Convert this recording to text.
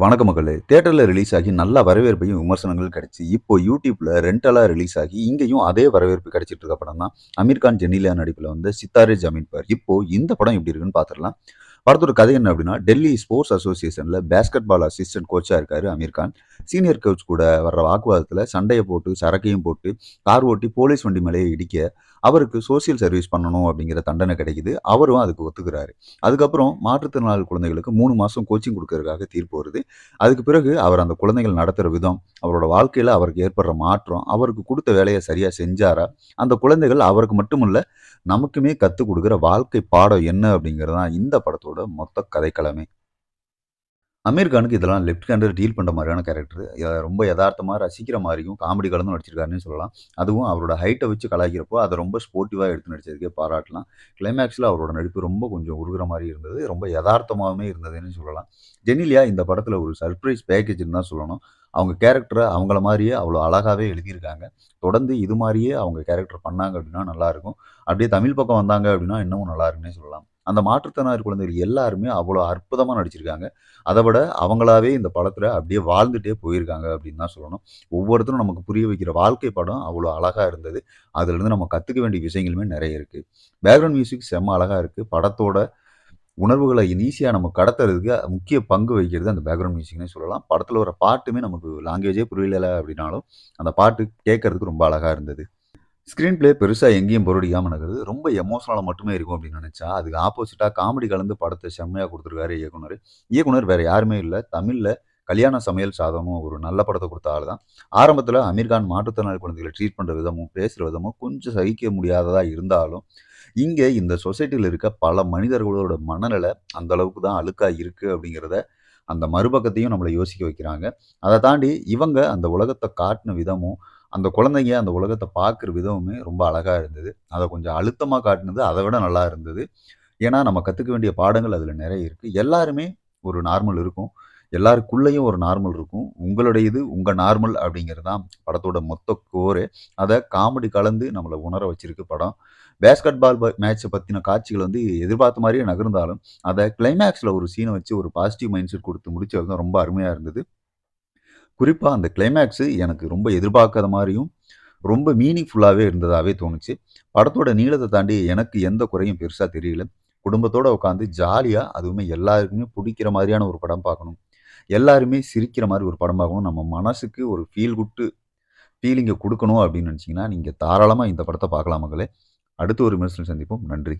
வணக்க மக்களே! தியேட்டர்ல ரிலீஸ் ஆகி நல்ல வரவேற்பையும், விமர்சனங்களும் கிடைச்சு, இப்போ YouTubeல ரெண்டலா ரிலீஸ் ஆகி, இங்கேயும் அதே வரவேற்பு கிடைச்சிட்டு இருக்க படம் தான் அமீர் கான், ஜெனிலியா நடிப்பில வந்த சித்தாரே ஜமீன் பர். இப்போ இந்த படம் எப்படி இருக்குன்னு பார்த்துடலாம். படத்தோட கதை என்ன அப்படின்னா, டெல்லி ஸ்போர்ட்ஸ் அசோசியேஷன்ல பேஸ்கெட் பால் அசிஸ்டன்ட் கோச்சா இருக்காரு அமீர் கான். சீனியர் கோச் கூட வர்ற வாக்குவாதத்தில சண்டைய போட்டு, சரக்கையும் போட்டு, கார் ஓட்டி போலீஸ் வண்டி மேலேயே இடிக்க, அவருக்கு சோசியல் சர்வீஸ் பண்ணணும் அப்படிங்கிற தண்டனை கிடைக்குது. அவரும் அதுக்கு ஒத்துக்கிறாரு. அதுக்கப்புறம் மாற்றுத்திறனாளி குழந்தைகளுக்கு 3 மாசம் கோச்சிங் குடுக்கறதுக்காக தீர்ப்பு வருது. அதுக்கு பிறகு அவர் அந்த குழந்தைகள் நடத்துற விதம், அவரோட வாழ்க்கையில அவருக்கு ஏற்படுற மாற்றம், அவருக்கு குடுத்த வேலைய சரியா செஞ்சாரா? அந்த குழந்தைகள் அவருக்கு மட்டுமில்ல, நமக்குமே கத்துக் குடுக்குற வாழ்க்கை பாடம் என்ன அப்படிங்கிறது தான் இந்த படத்தோட மொத்த கதைக்களமே. அமீர் கானுக்கு இதெல்லாம் லெஃப்ட் ஹேண்டர் டீல் பண்ற மாரியான கேரக்டர். ரொம்ப எதார்த்தமா ரசிக்கிற மாரியும், காமெடி கலந்தும் நடிச்சிருக்காருன்னே சொல்லலாம். அதுவும் அவரோட ஹைட்ட வச்சு கலாய்க்கிறப்போ, அத ரொம்ப ஸ்போர்ட்டிவா எடுத்து நடிச்சதுக்கே பாராட்டலாம். கிளைமேக்ஸ்ல அவரோட நடிப்பு ரொம்ப கொஞ்சம் உருகுற மாரி இருந்தது. ரொம்ப எதார்த்தமாவுமே இருந்ததுன்னு சொல்லலாம். ஜெனிலியா இந்த படத்துல ஒரு சர்ப்ரைஸ் பேக்கேஜ்ன்னு தான் சொல்லணும். அவங்க கேரக்டர அவங்கள மாரியே அவ்வளோ அழகாவே எழுதியிருக்காங்க. தொடர்ந்து இது மாரியே அவங்க கேரக்டர் பண்ணாங்க அப்டின்னா நல்லாருக்கும். அப்படியே தமிழ் பக்கம் வந்தாங்க அப்டின்னா, இன்னமும் நல்லா இருக்குன்னே சொல்லலாம். அந்த மாற்றுத்திறனாளி குழந்தைகள் எல்லாருமே அவ்வளோ அற்புதமா நடிச்சிருக்காங்க. அத விட அவங்களாவே இந்த படத்துல அப்படியே வாழ்ந்துட்டே போயிருக்காங்க அப்படின்னு தான் சொல்லணும். ஒவ்வொருத்தரும் நமக்கு புரிய வைக்கிற வாழ்க்கை படம் அவ்வளோ அழகா இருந்தது. அதுலருந்து நம்ம கத்துக்க வேண்டிய விஷயங்களுமே நெறைய இருக்கு. பேக்ரவுண்ட் மியூசிக் செம்ம அழகா இருக்கு. படத்தோட உணர்வுகள ஈஸியா நம்ம கடத்துறதுக்கு முக்கிய பங்கு வகிக்கிறது அந்த பேக்ரவுண்ட் மியூசிக்னே சொல்லலாம். படத்துல வர பாட்டுமே நமக்கு லாங்குவேஜே புரியல அப்படின்னாலும், அந்த பாட்டு கேட்கறதுக்கு ரொம்ப அழகா இருந்தது. ஸ்க்ரீன் பிளே பெருசா எங்கேயும் போரடிக்காம நடக்குது. ரொம்ப எமோஷனலா மட்டுமே இருக்கும் அப்படின்னு நெனச்சா, அதுக்கு ஆப்போசிட்டா காமெடி கலந்து படத்த செம்மையா குடுத்துருக்காரு இயக்குனரு. இயக்குனர் வேற யாருமே இல்ல. தமிழ்ல கல்யாண சமையல் சாதமும் ஒரு நல்ல படத்த குடுத்த ஆளு தான். ஆரம்பத்துல அமீர் கான் மாற்றுத்திறனாளி குழந்தைகள ட்ரீட் பண்ற விதமும், பேசுற விதமும் கொஞ்சம் சகிக்க முடியாததா இருந்தாலும், இங்க இந்த சொசைட்டில இருக்க பல மனிதர்களோட மனநிலை அந்த அளவுக்கு தான் அழுக்கா இருக்கு அப்படிங்கிறத, அந்த மறுபக்கத்தையும் நம்மள யோசிக்க வைக்கிறாங்க. அத தாண்டி இவங்க அந்த உலகத்த காட்டுன விதமும், அந்த குழந்தைங்க அந்த உலகத்த பார்க்குற விதமுமே ரொம்ப அழகா இருந்தது. அத கொஞ்சம் அழுத்தமா காட்டுனது அத விட நல்லா இருந்தது. ஏன்னா, நம்ம கத்துக்க வேண்டிய பாடங்கள் அதுல நெறைய இருக்கு. எல்லாருமே ஒரு நார்மல் இருக்கும். எல்லாருக்குள்ளேயும் ஒரு நார்மல் இருக்கும். உங்களுடைய இது உங்க நார்மல் அப்படிங்கிறது தான் படத்தோட மொத்த கோரே. அத காமெடி கலந்து நம்மள உணர வச்சிருக்கு படம். பேஸ்கெட் பால் மேட்ச்ச பத்தின காட்சிகள் வந்து எதிர்பார்த்த மாரியே நகர்ந்தாலும், அத கிளைமாக்ஸ்ல ஒரு சீன வச்சு ஒரு பாசிட்டிவ் மைண்ட் செட் குடுத்து முடிச்சது தான் ரொம்ப அருமையா இருந்தது. குறிப்பா அந்த கிளைமேக்ஸு எனக்கு ரொம்ப எதிர்பார்க்காத மாரியும், ரொம்ப மீனிங்ஃபுல்லாவே இருந்ததாவே தோணுச்சு. படத்தோட நீளத்த தாண்டி எனக்கு எந்த குறையும் பெருசா தெரியல. குடும்பத்தோட உட்காந்து ஜாலியா, அதுவுமே எல்லாருக்குமே புடிக்கிற மாரியான ஒரு படம் பார்க்கணும். எல்லாருமே சிரிக்கிற மாரி ஒரு படம் பார்க்கணும். நம்ம மனசுக்கு ஒரு ஃபீல் குட் ஃபீலிங்க குடுக்கணும் அப்படின்னு நெனச்சீங்கன்னா, நீங்க தாராளமா இந்த படத்த பார்க்கலாம் மக்களே. அடுத்து ஒரு விமர்சனம் சந்திப்போம். நன்றி.